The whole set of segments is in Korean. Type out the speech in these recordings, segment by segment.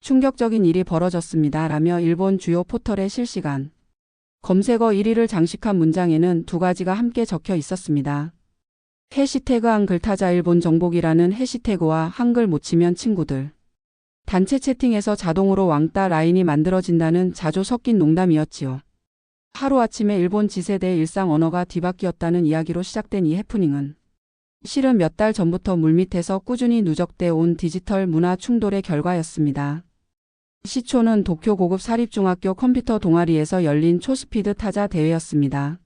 충격적인 일이 벌어졌습니다. 라며 일본 주요 포털의 실시간 검색어 1위를 장식한 문장에는 두 가지가 함께 적혀 있었습니다. 해시태그 한글 타자 일본 정복이라는 해시태그와 한글 못 치면 친구들. 단체 채팅에서 자동으로 왕따 라인이 만들어진다는 자조 섞인 농담이었지요. 하루아침에 일본 지세대의 일상 언어가 뒤바뀌었다는 이야기로 시작된 이 해프닝은 실은 몇 달 전부터 물밑에서 꾸준히 누적돼 온 디지털 문화 충돌의 결과였습니다. 시초는 도쿄 고급 사립중학교 컴퓨터 동아리에서 열린 초스피드 타자 대회였습니다.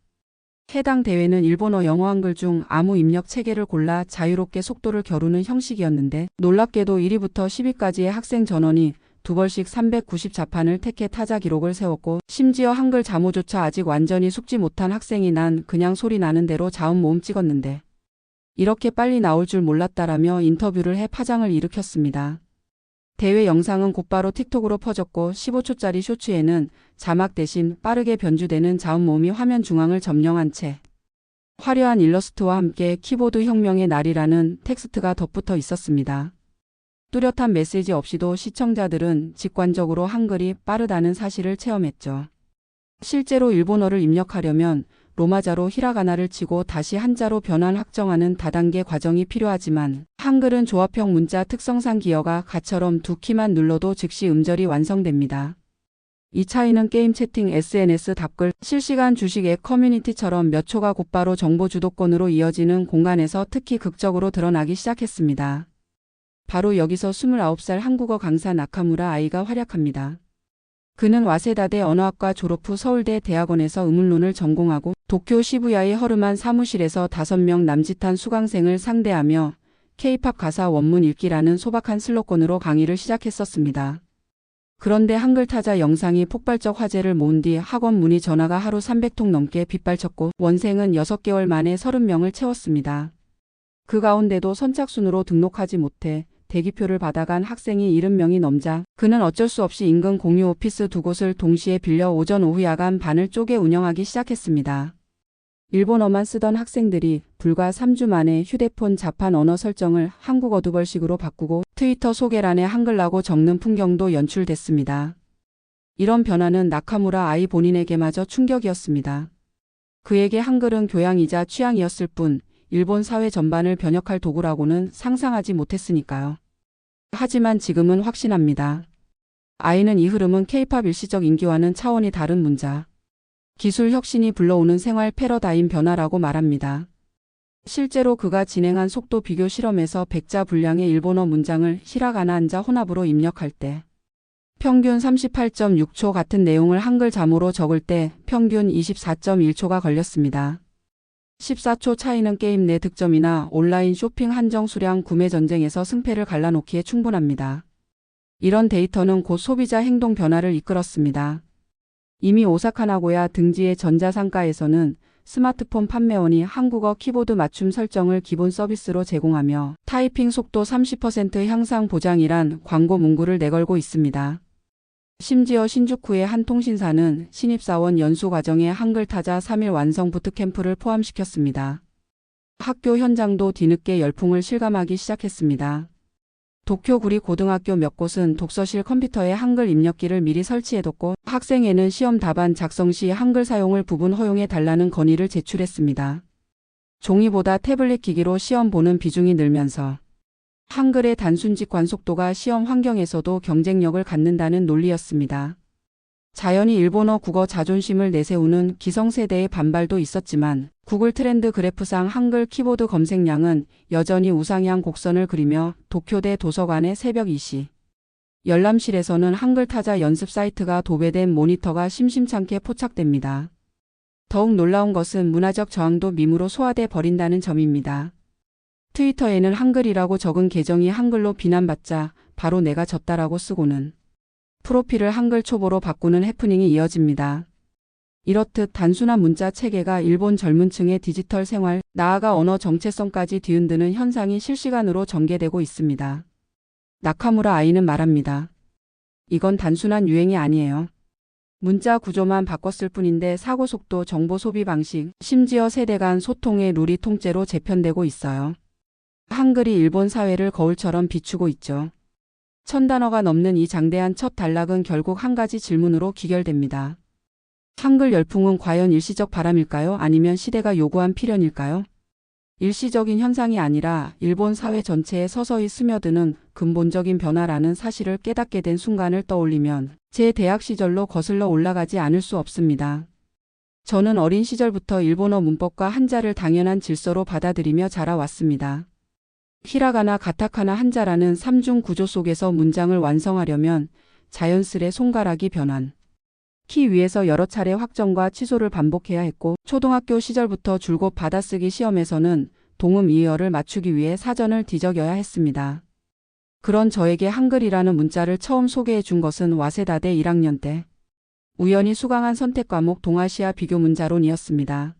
해당 대회는 일본어 영어 한글 중 아무 입력 체계를 골라 자유롭게 속도를 겨루는 형식이었는데 놀랍게도 1위부터 10위까지의 학생 전원이 두 벌씩 390자판을 택해 타자 기록을 세웠고 심지어 한글 자모조차 아직 완전히 숙지 못한 학생이 난 그냥 소리 나는 대로 자음 모음 찍었는데 이렇게 빨리 나올 줄 몰랐다라며 인터뷰를 해 파장을 일으켰습니다. 대회 영상은 곧바로 틱톡으로 퍼졌고 15초짜리 쇼츠에는 자막 대신 빠르게 변주되는 자음 모음이 화면 중앙을 점령한 채 화려한 일러스트와 함께 키보드 혁명의 날이라는 텍스트가 덧붙어 있었습니다. 뚜렷한 메시지 없이도 시청자들은 직관적으로 한글이 빠르다는 사실을 체험했죠. 실제로 일본어를 입력하려면 로마자로 히라가나를 치고 다시 한자로 변환 확정하는 다단계 과정이 필요하지만 한글은 조합형 문자 특성상 기어가 가처럼 두 키만 눌러도 즉시 음절이 완성됩니다. 이 차이는 게임 채팅, SNS 답글, 실시간 주식 앱 커뮤니티처럼 몇 초가 곧바로 정보 주도권으로 이어지는 공간에서 특히 극적으로 드러나기 시작했습니다. 바로 여기서 29살 한국어 강사 나카무라 아이가 활약합니다. 그는 와세다대 언어학과 졸업 후 서울대 대학원에서 의문론을 전공하고 도쿄 시부야의 허름한 사무실에서 5명 남짓한 수강생을 상대하며 K-팝 가사 원문 읽기라는 소박한 슬로건으로 강의를 시작했었습니다. 그런데 한글 타자 영상이 폭발적 화제를 모은 뒤 학원 문의 전화가 하루 300통 넘게 빗발쳤고 원생은 6개월 만에 30명을 채웠습니다. 그 가운데도 선착순으로 등록하지 못해 대기표를 받아간 학생이 70명이 넘자 그는 어쩔 수 없이 인근 공유 오피스 두 곳을 동시에 빌려 오전 오후 야간 반을 쪼개 운영하기 시작했습니다. 일본어만 쓰던 학생들이 불과 3주 만에 휴대폰 자판 언어 설정을 한국어 두벌씩으로 바꾸고 트위터 소개란에 한글라고 적는 풍경도 연출됐습니다. 이런 변화는 나카무라 아이 본인에게마저 충격이었습니다. 그에게 한글은 교양이자 취향이었을 뿐 일본 사회 전반을 변혁할 도구라고는 상상하지 못했으니까요. 하지만 지금은 확신합니다. 아이는 이 흐름은 K-팝 일시적 인기와는 차원이 다른 문자, 기술 혁신이 불러오는 생활 패러다임 변화라고 말합니다. 실제로 그가 진행한 속도 비교 실험에서 100자 분량의 일본어 문장을 히라가나 한자 혼합으로 입력할 때 평균 38.6초 같은 내용을 한글 자모로 적을 때 평균 24.1초가 걸렸습니다. 14초 차이는 게임 내 득점이나 온라인 쇼핑 한정 수량 구매 전쟁에서 승패를 갈라놓기에 충분합니다. 이런 데이터는 곧 소비자 행동 변화를 이끌었습니다. 이미 오사카 나고야 등지의 전자상가에서는 스마트폰 판매원이 한국어 키보드 맞춤 설정을 기본 서비스로 제공하며 타이핑 속도 30% 향상 보장이란 광고 문구를 내걸고 있습니다. 심지어 신주쿠의 한 통신사는 신입사원 연수 과정에 한글 타자 3일 완성 부트캠프를 포함시켰습니다. 학교 현장도 뒤늦게 열풍을 실감하기 시작했습니다. 도쿄 구리 고등학교 몇 곳은 독서실 컴퓨터에 한글 입력기를 미리 설치해뒀고 학생에는 시험 답안 작성 시 한글 사용을 부분 허용해달라는 건의를 제출했습니다. 종이보다 태블릿 기기로 시험 보는 비중이 늘면서 한글의 단순 직관 속도가 시험 환경에서도 경쟁력을 갖는다는 논리였습니다. 자연히 일본어 국어 자존심을 내세우는 기성세대의 반발도 있었지만 구글 트렌드 그래프상 한글 키보드 검색량은 여전히 우상향 곡선을 그리며 도쿄대 도서관의 새벽 2시 열람실에서는 한글 타자 연습 사이트가 도배된 모니터가 심심찮게 포착됩니다. 더욱 놀라운 것은 문화적 저항도 밈으로 소화돼 버린다는 점입니다. 트위터에는 한글이라고 적은 계정이 한글로 비난받자 바로 내가 졌다라고 쓰고는 프로필을 한글 초보로 바꾸는 해프닝이 이어집니다. 이렇듯 단순한 문자 체계가 일본 젊은 층의 디지털 생활, 나아가 언어 정체성까지 뒤흔드는 현상이 실시간으로 전개되고 있습니다. 나카무라 아이는 말합니다. 이건 단순한 유행이 아니에요. 문자 구조만 바꿨을 뿐인데 사고 속도, 정보 소비 방식, 심지어 세대 간 소통의 룰이 통째로 재편되고 있어요. 한글이 일본 사회를 거울처럼 비추고 있죠. 1000단어가 넘는 이 장대한 첫 단락은 결국 한 가지 질문으로 기결됩니다. 한글 열풍은 과연 일시적 바람일까요? 아니면 시대가 요구한 필연일까요? 일시적인 현상이 아니라 일본 사회 전체에 서서히 스며드는 근본적인 변화라는 사실을 깨닫게 된 순간을 떠올리면 제 대학 시절로 거슬러 올라가지 않을 수 없습니다. 저는 어린 시절부터 일본어 문법과 한자를 당연한 질서로 받아들이며 자라왔습니다. 히라가나 가타카나 한자라는 삼중 구조 속에서 문장을 완성하려면 자연스레 손가락이 변환, 키 위에서 여러 차례 확정과 취소를 반복해야 했고, 초등학교 시절부터 줄곧 받아쓰기 시험에서는 동음 이의어를 맞추기 위해 사전을 뒤적여야 했습니다. 그런 저에게 한글이라는 문자를 처음 소개해 준 것은 와세다대 1학년 때 우연히 수강한 선택 과목 동아시아 비교 문자론이었습니다.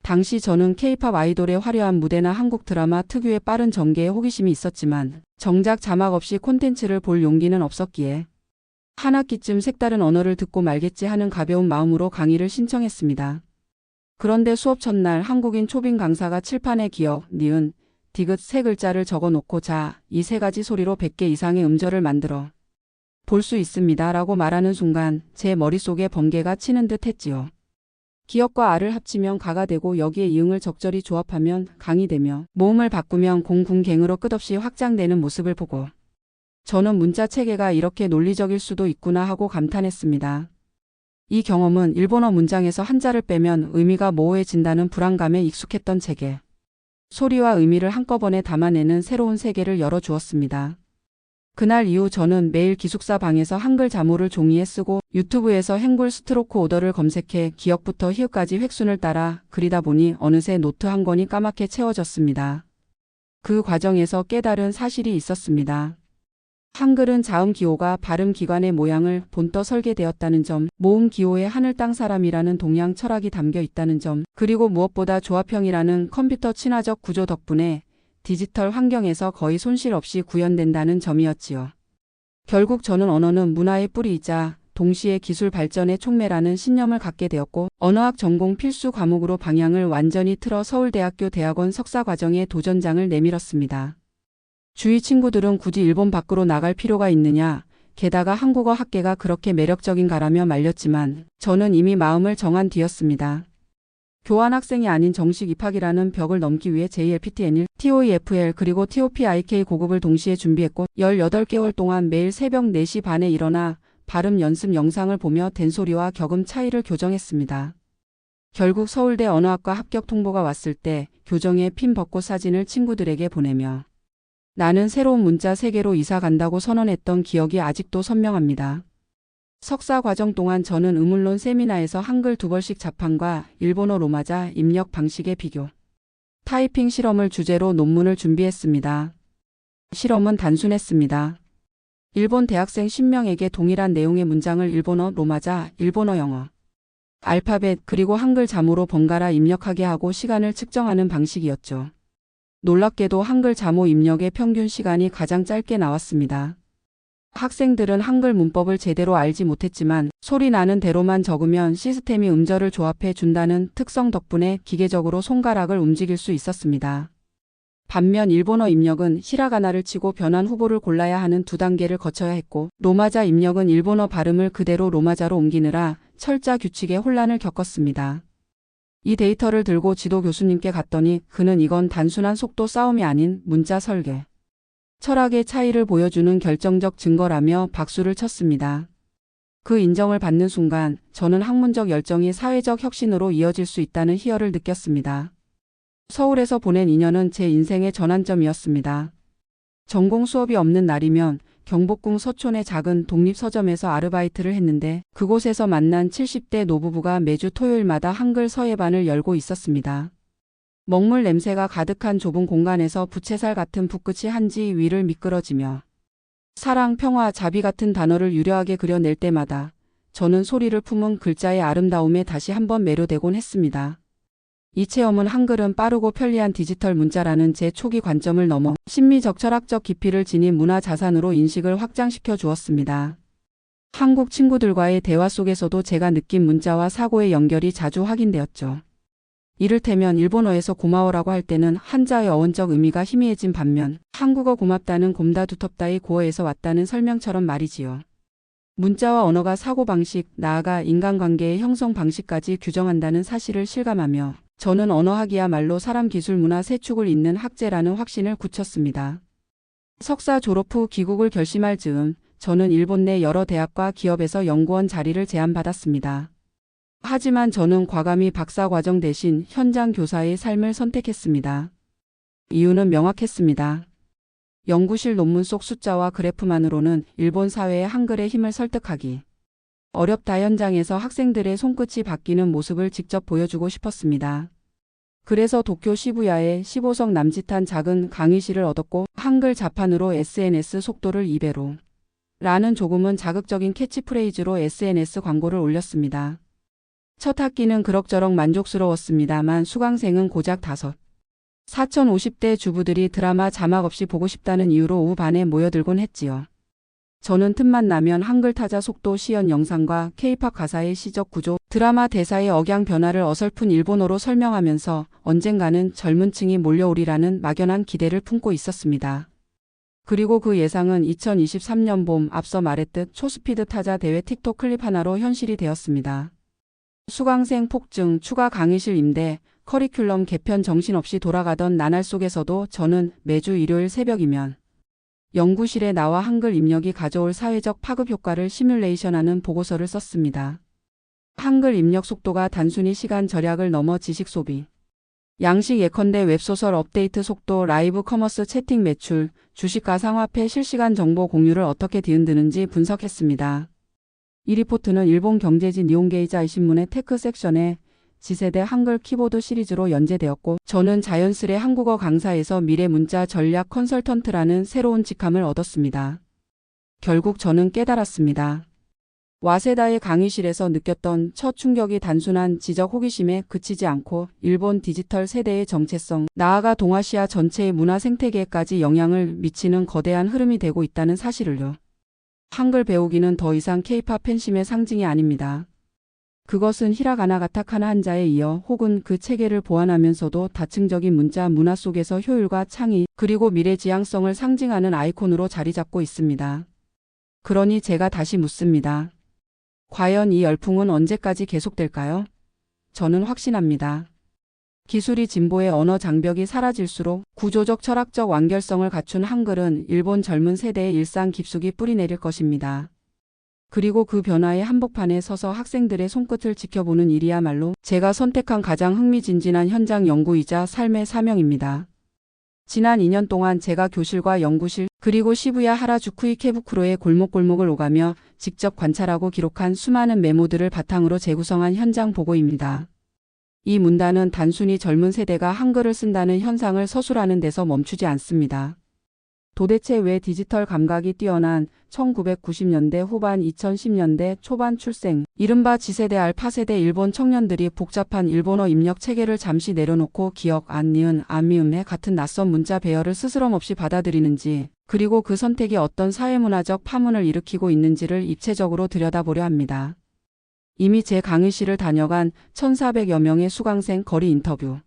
당시 저는 K-팝 아이돌의 화려한 무대나 한국 드라마 특유의 빠른 전개에 호기심이 있었지만 정작 자막 없이 콘텐츠를 볼 용기는 없었기에 한 학기쯤 색다른 언어를 듣고 말겠지 하는 가벼운 마음으로 강의를 신청했습니다. 그런데 수업 첫날 한국인 초빙 강사가 칠판에 기역, 니은, 디귿 세 글자를 적어놓고 자, 이 세 가지 소리로 100개 이상의 음절을 만들어 볼 수 있습니다 라고 말하는 순간 제 머릿속에 번개가 치는 듯 했지요. 기역과 아를 합치면 가가 되고 여기에 이응을 적절히 조합하면 강이 되며 모음을 바꾸면 공궁갱으로 끝없이 확장되는 모습을 보고 저는 문자 체계가 이렇게 논리적일 수도 있구나 하고 감탄했습니다. 이 경험은 일본어 문장에서 한자를 빼면 의미가 모호해진다는 불안감에 익숙했던 제게 소리와 의미를 한꺼번에 담아내는 새로운 세계를 열어주었습니다. 그날 이후 저는 매일 기숙사 방에서 한글 자모를 종이에 쓰고 유튜브에서 행굴 스트로크 오더를 검색해 기역부터 히읗까지 획순을 따라 그리다 보니 어느새 노트 한 권이 까맣게 채워졌습니다. 그 과정에서 깨달은 사실이 있었습니다. 한글은 자음 기호가 발음 기관의 모양을 본떠 설계되었다는 점, 모음 기호에 하늘 땅 사람이라는 동양 철학이 담겨 있다는 점, 그리고 무엇보다 조합형이라는 컴퓨터 친화적 구조 덕분에 디지털 환경에서 거의 손실 없이 구현된다는 점이었지요. 결국 저는 언어는 문화의 뿌리이자 동시에 기술 발전의 촉매라는 신념을 갖게 되었고 언어학 전공 필수 과목으로 방향을 완전히 틀어 서울대학교 대학원 석사과정에 도전장을 내밀었습니다. 주위 친구들은 굳이 일본 밖으로 나갈 필요가 있느냐, 게다가 한국어 학계가 그렇게 매력적인가라며 말렸지만 저는 이미 마음을 정한 뒤였습니다. 교환학생이 아닌 정식 입학이라는 벽을 넘기 위해 JLPT-N1, TOEFL 그리고 TOPIK 고급을 동시에 준비했고 18개월 동안 매일 새벽 4시 반에 일어나 발음 연습 영상을 보며 된소리와 격음 차이를 교정했습니다. 결국 서울대 언어학과 합격 통보가 왔을 때 교정에 핀 벚꽃 사진을 친구들에게 보내며 나는 새로운 문자 세계로 이사 간다고 선언했던 기억이 아직도 선명합니다. 석사 과정 동안 저는 의문론 세미나에서 한글 2벌씩 자판과 일본어 로마자 입력 방식의 비교, 타이핑 실험을 주제로 논문을 준비했습니다. 실험은 단순했습니다. 일본 대학생 10명에게 동일한 내용의 문장을 일본어 로마자, 일본어 영어, 알파벳 그리고 한글 자모로 번갈아 입력하게 하고 시간을 측정하는 방식이었죠. 놀랍게도 한글 자모 입력의 평균 시간이 가장 짧게 나왔습니다. 학생들은 한글 문법을 제대로 알지 못했지만 소리 나는 대로만 적으면 시스템이 음절을 조합해 준다는 특성 덕분에 기계적으로 손가락을 움직일 수 있었습니다. 반면 일본어 입력은 히라가나를 치고 변환 후보를 골라야 하는 2단계를 거쳐야 했고 로마자 입력은 일본어 발음을 그대로 로마자로 옮기느라 철자 규칙에 혼란을 겪었습니다. 이 데이터를 들고 지도 교수님께 갔더니 그는 이건 단순한 속도 싸움이 아닌 문자 설계, 철학의 차이를 보여주는 결정적 증거라며 박수를 쳤습니다. 그 인정을 받는 순간 저는 학문적 열정이 사회적 혁신으로 이어질 수 있다는 희열을 느꼈습니다. 서울에서 보낸 2년은 제 인생의 전환점이었습니다. 전공 수업이 없는 날이면 경복궁 서촌의 작은 독립서점에서 아르바이트를 했는데 그곳에서 만난 70대 노부부가 매주 토요일마다 한글 서예반을 열고 있었습니다. 먹물 냄새가 가득한 좁은 공간에서 부채살 같은 붓끝이 한지 위를 미끄러지며 사랑, 평화, 자비 같은 단어를 유려하게 그려낼 때마다 저는 소리를 품은 글자의 아름다움에 다시 한번 매료되곤 했습니다. 이 체험은 한글은 빠르고 편리한 디지털 문자라는 제 초기 관점을 넘어 심미적 철학적 깊이를 지닌 문화 자산으로 인식을 확장시켜 주었습니다. 한국 친구들과의 대화 속에서도 제가 느낀 문자와 사고의 연결이 자주 확인되었죠. 이를테면 일본어에서 고마워라고 할 때는 한자의 어원적 의미가 희미해진 반면 한국어 고맙다는 곰다 두텁다의 고어에서 왔다는 설명처럼 말이지요. 문자와 언어가 사고방식, 나아가 인간관계의 형성 방식까지 규정한다는 사실을 실감하며 저는 언어학이야말로 사람 기술 문화 세 축을 잇는 학제라는 확신을 굳혔습니다. 석사 졸업 후 귀국을 결심할 즈음 저는 일본 내 여러 대학과 기업에서 연구원 자리를 제안받았습니다. 하지만 저는 과감히 박사과정 대신 현장 교사의 삶을 선택했습니다. 이유는 명확했습니다. 연구실 논문 속 숫자와 그래프만으로는 일본 사회의 한글의 힘을 설득하기 어렵다. 현장에서 학생들의 손끝이 바뀌는 모습을 직접 보여주고 싶었습니다. 그래서 도쿄 시부야에 15석 남짓한 작은 강의실을 얻었고 한글 자판으로 SNS 속도를 2배로 라는 조금은 자극적인 캐치프레이즈로 SNS 광고를 올렸습니다. 첫 학기는 그럭저럭 만족스러웠습니다만 수강생은 고작 5. 4,050대 주부들이 드라마 자막 없이 보고 싶다는 이유로 오후 반에 모여들곤 했지요. 저는 틈만 나면 한글 타자 속도 시연 영상과 K-팝 가사의 시적 구조, 드라마 대사의 억양 변화를 어설픈 일본어로 설명하면서 언젠가는 젊은 층이 몰려오리라는 막연한 기대를 품고 있었습니다. 그리고 그 예상은 2023년 봄 앞서 말했듯 초스피드 타자 대회 틱톡 클립 하나로 현실이 되었습니다. 수강생 폭증, 추가 강의실 임대, 커리큘럼 개편 정신없이 돌아가던 나날 속에서도 저는 매주 일요일 새벽이면 연구실에 나와 한글 입력이 가져올 사회적 파급 효과를 시뮬레이션하는 보고서를 썼습니다. 한글 입력 속도가 단순히 시간 절약을 넘어 지식 소비. 양식 예컨대 웹소설 업데이트 속도, 라이브 커머스 채팅 매출, 주식 가상화폐 실시간 정보 공유를 어떻게 뒤흔드는지 분석했습니다. 이 리포트는 일본 경제지 니혼게이자이 신문의 테크 섹션에 지세대 한글 키보드 시리즈로 연재되었고 저는 자연스레 한국어 강사에서 미래 문자 전략 컨설턴트라는 새로운 직함을 얻었습니다. 결국 저는 깨달았습니다. 와세다의 강의실에서 느꼈던 첫 충격이 단순한 지적 호기심에 그치지 않고 일본 디지털 세대의 정체성, 나아가 동아시아 전체의 문화 생태계에까지 영향을 미치는 거대한 흐름이 되고 있다는 사실을요. 한글 배우기는 더 이상 K-팝 팬심의 상징이 아닙니다. 그것은 히라가나 가타카나 한자에 이어 혹은 그 체계를 보완하면서도 다층적인 문자 문화 속에서 효율과 창의 그리고 미래 지향성을 상징하는 아이콘으로 자리 잡고 있습니다. 그러니 제가 다시 묻습니다. 과연 이 열풍은 언제까지 계속될까요? 저는 확신합니다. 기술이 진보해 언어 장벽이 사라질수록 구조적 철학적 완결성을 갖춘 한글은 일본 젊은 세대의 일상 깊숙이 뿌리내릴 것입니다. 그리고 그 변화의 한복판에 서서 학생들의 손끝을 지켜보는 일이야말로 제가 선택한 가장 흥미진진한 현장 연구이자 삶의 사명입니다. 지난 2년 동안 제가 교실과 연구실 그리고 시부야 하라주쿠 이케부쿠로의 골목골목을 오가며 직접 관찰하고 기록한 수많은 메모들을 바탕으로 재구성한 현장 보고입니다. 이 문단은 단순히 젊은 세대가 한글을 쓴다는 현상을 서술하는 데서 멈추지 않습니다. 도대체 왜 디지털 감각이 뛰어난 1990년대 후반 2010년대 초반 출생, 이른바 지세대 알파세대 일본 청년들이 복잡한 일본어 입력 체계를 잠시 내려놓고 기억, 안, 니은, 아미음의 같은 낯선 문자 배열을 스스럼 없이 받아들이는지, 그리고 그 선택이 어떤 사회문화적 파문을 일으키고 있는지를 입체적으로 들여다보려 합니다. 이미 제 강의실을 다녀간 1,400여 명의 수강생 거리 인터뷰,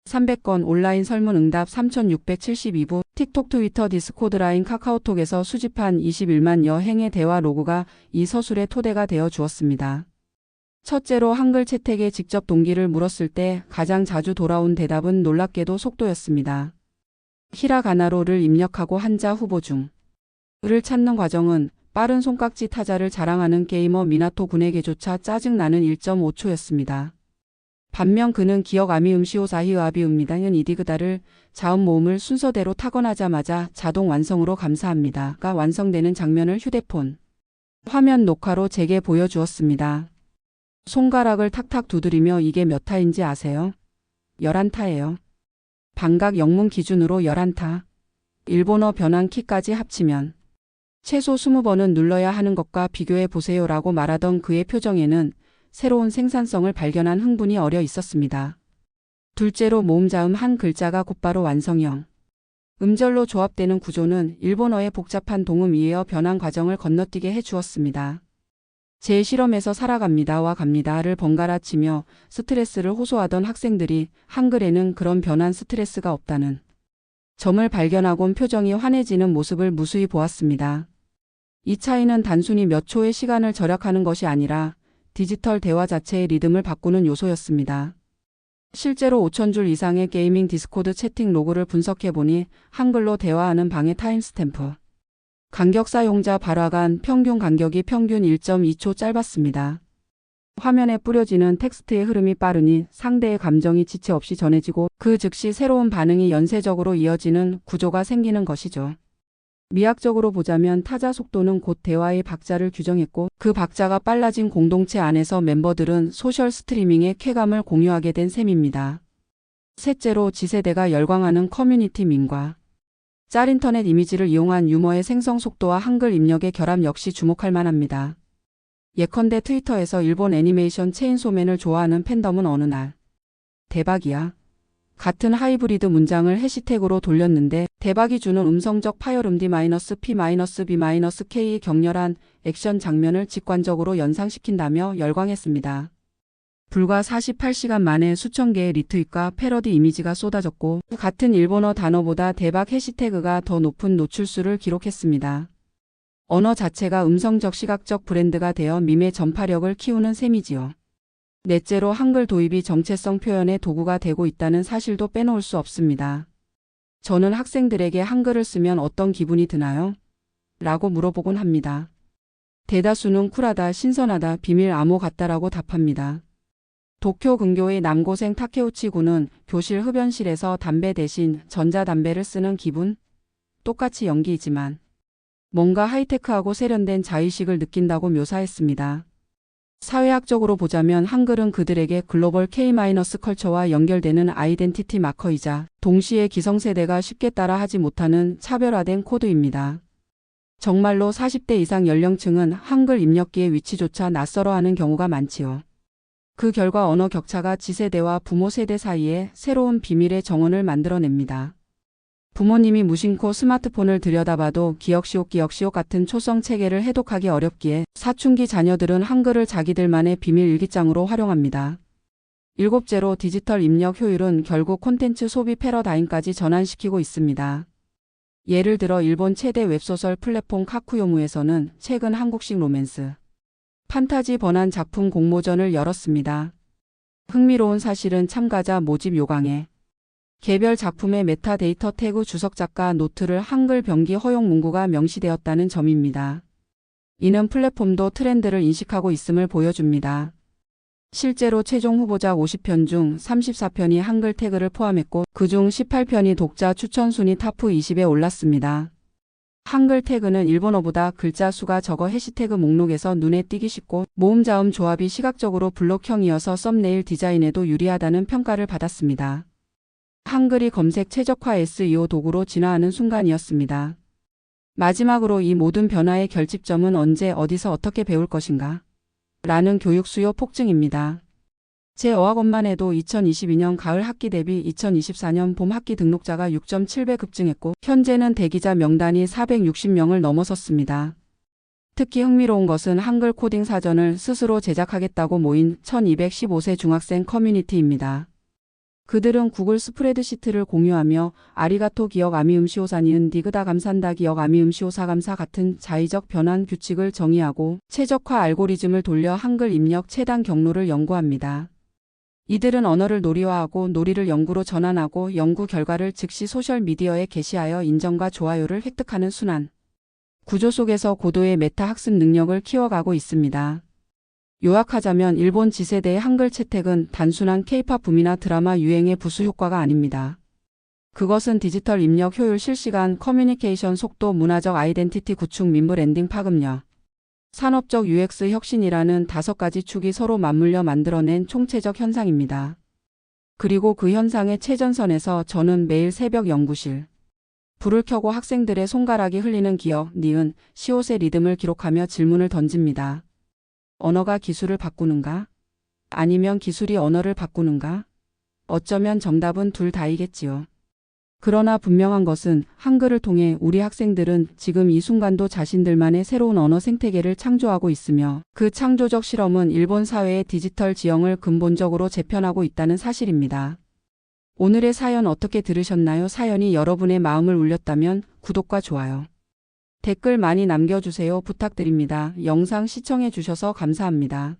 300건 온라인 설문 응답 3,672부, 틱톡, 트위터, 디스코드, 라인, 카카오톡에서 수집한 21만여 행의 대화 로그가 이 서술의 토대가 되어 주었습니다. 첫째로 한글 채택의 직접 동기를 물었을 때 가장 자주 돌아온 대답은 놀랍게도 속도였습니다. 히라가나로를 입력하고 한자 후보 중 를 찾는 과정은 빠른 손깍지 타자를 자랑하는 게이머 미나토 군에게조차 짜증나는 1.5초였습니다. 반면 그는 기억 아미음 시오사히의 아비음미다는 이디그다를 자음 모음을 순서대로 타건하자마자 자동 완성으로 감사합니다가 완성되는 장면을 휴대폰 화면 녹화로 제게 보여주었습니다. 손가락을 탁탁 두드리며 이게 몇 타인지 아세요? 11타예요. 반각 영문 기준으로 11타. 일본어 변환 키까지 합치면 최소 20번은 눌러야 하는 것과 비교해 보세요라고 말하던 그의 표정에는 새로운 생산성을 발견한 흥분이 어려 있었습니다. 둘째로 모음자음 한 글자가 곧바로 완성형. 음절로 조합되는 구조는 일본어의 복잡한 동음 이해어 변환 과정을 건너뛰게 해 주었습니다. 제 실험에서 살아갑니다와 갑니다를 번갈아 치며 스트레스를 호소하던 학생들이 한글에는 그런 변한 스트레스가 없다는 점을 발견하곤 표정이 환해지는 모습을 무수히 보았습니다. 이 차이는 단순히 몇 초의 시간을 절약하는 것이 아니라 디지털 대화 자체의 리듬을 바꾸는 요소였습니다. 실제로 5,000줄 이상의 게이밍 디스코드 채팅 로그를 분석해보니 한글로 대화하는 방의 타임스탬프 간격 사용자 발화간 평균 간격이 평균 1.2초 짧았습니다. 화면에 뿌려지는 텍스트의 흐름이 빠르니 상대의 감정이 지체 없이 전해지고 그 즉시 새로운 반응이 연쇄적으로 이어지는 구조가 생기는 것이죠. 미학적으로 보자면 타자 속도는 곧 대화의 박자를 규정했고 그 박자가 빨라진 공동체 안에서 멤버들은 소셜 스트리밍의 쾌감을 공유하게 된 셈입니다. 셋째로 지세대가 열광하는 커뮤니티 밈과 짤 인터넷 이미지를 이용한 유머의 생성 속도와 한글 입력의 결합 역시 주목할 만합니다. 예컨대 트위터에서 일본 애니메이션 체인소맨을 좋아하는 팬덤은 어느 날 대박이야 같은 하이브리드 문장을 해시태그로 돌렸는데 대박이 주는 음성적 파열음 D-P-B-K의 격렬한 액션 장면을 직관적으로 연상시킨다며 열광했습니다. 불과 48시간 만에 수천 개의 리트윗과 패러디 이미지가 쏟아졌고 같은 일본어 단어보다 대박 해시태그가 더 높은 노출수를 기록했습니다. 언어 자체가 음성적 시각적 브랜드가 되어 밈의 전파력을 키우는 셈이지요. 넷째로 한글 도입이 정체성 표현의 도구가 되고 있다는 사실도 빼놓을 수 없습니다. 저는 학생들에게 한글을 쓰면 어떤 기분이 드나요? 라고 물어보곤 합니다. 대다수는 쿨하다, 신선하다, 비밀 암호 같다라고 답합니다. 도쿄 근교의 남고생 타케우치 군은 교실 흡연실에서 담배 대신 전자담배를 쓰는 기분? 똑같이 연기이지만 뭔가 하이테크하고 세련된 자의식을 느낀다고 묘사했습니다. 사회학적으로 보자면 한글은 그들에게 글로벌 K-컬처와 연결되는 아이덴티티 마커이자 동시에 기성세대가 쉽게 따라하지 못하는 차별화된 코드입니다. 정말로 40대 이상 연령층은 한글 입력기의 위치조차 낯설어하는 경우가 많지요. 그 결과 언어 격차가 지세대와 부모 세대 사이에 새로운 비밀의 정원을 만들어냅니다. 부모님이 무심코 스마트폰을 들여다봐도 기억시옷 같은 초성 체계를 해독하기 어렵기에 사춘기 자녀들은 한글을 자기들만의 비밀 일기장으로 활용합니다. 일곱째로 디지털 입력 효율은 결국 콘텐츠 소비 패러다임까지 전환시키고 있습니다. 예를 들어 일본 최대 웹소설 플랫폼 카쿠요무에서는 최근 한국식 로맨스, 판타지 번안 작품 공모전을 열었습니다. 흥미로운 사실은 참가자 모집 요강에 개별 작품의 메타데이터 태그 주석 작가 노트를 한글 병기 허용 문구가 명시되었다는 점입니다. 이는 플랫폼도 트렌드를 인식하고 있음을 보여줍니다. 실제로 최종 후보자 50편 중 34편이 한글 태그를 포함했고 그중 18편이 독자 추천 순위 탑 20에 올랐습니다. 한글 태그는 일본어보다 글자 수가 적어 해시태그 목록에서 눈에 띄기 쉽고 모음자음 조합이 시각적으로 블록형이어서 썸네일 디자인에도 유리하다는 평가를 받았습니다. 한글이 검색 최적화 SEO 도구로 진화하는 순간이었습니다. 마지막으로 이 모든 변화의 결집점은 언제 어디서 어떻게 배울 것인가? 라는 교육 수요 폭증입니다. 제 어학원만 해도 2022년 가을 학기 대비 2024년 봄 학기 등록자가 6.7배 급증했고 현재는 대기자 명단이 460명을 넘어섰습니다. 특히 흥미로운 것은 한글 코딩 사전을 스스로 제작하겠다고 모인 1215세 중학생 커뮤니티입니다. 그들은 구글 스프레드시트를 공유하며 아리가토 기억 아미음시오사 니은 디그다 감산다 기억 아미음시오사 감사 같은 자의적 변환 규칙을 정의하고 최적화 알고리즘을 돌려 한글 입력 최단 경로를 연구합니다. 이들은 언어를 놀이화하고 놀이를 연구로 전환하고 연구 결과를 즉시 소셜미디어에 게시하여 인정과 좋아요를 획득하는 순환 구조 속에서 고도의 메타 학습 능력을 키워가고 있습니다. 요약하자면 일본 지세대의 한글 채택은 단순한 K-팝 붐이나 드라마 유행의 부수 효과가 아닙니다. 그것은 디지털 입력 효율 실시간 커뮤니케이션 속도 문화적 아이덴티티 구축 민 브랜딩 파급력 산업적 UX 혁신이라는 5가지 축이 서로 맞물려 만들어낸 총체적 현상입니다. 그리고 그 현상의 최전선에서 저는 매일 새벽 연구실 불을 켜고 학생들의 손가락이 흘리는 기억, 니은, 시옷의 리듬을 기록하며 질문을 던집니다. 언어가 기술을 바꾸는가? 아니면 기술이 언어를 바꾸는가? 어쩌면 정답은 둘 다이겠지요. 그러나 분명한 것은 한글을 통해 우리 학생들은 지금 이 순간도 자신들만의 새로운 언어 생태계를 창조하고 있으며 그 창조적 실험은 일본 사회의 디지털 지형을 근본적으로 재편하고 있다는 사실입니다. 오늘의 사연 어떻게 들으셨나요? 사연이 여러분의 마음을 울렸다면 구독과 좋아요, 댓글 많이 남겨주세요. 부탁드립니다. 영상 시청해 주셔서 감사합니다.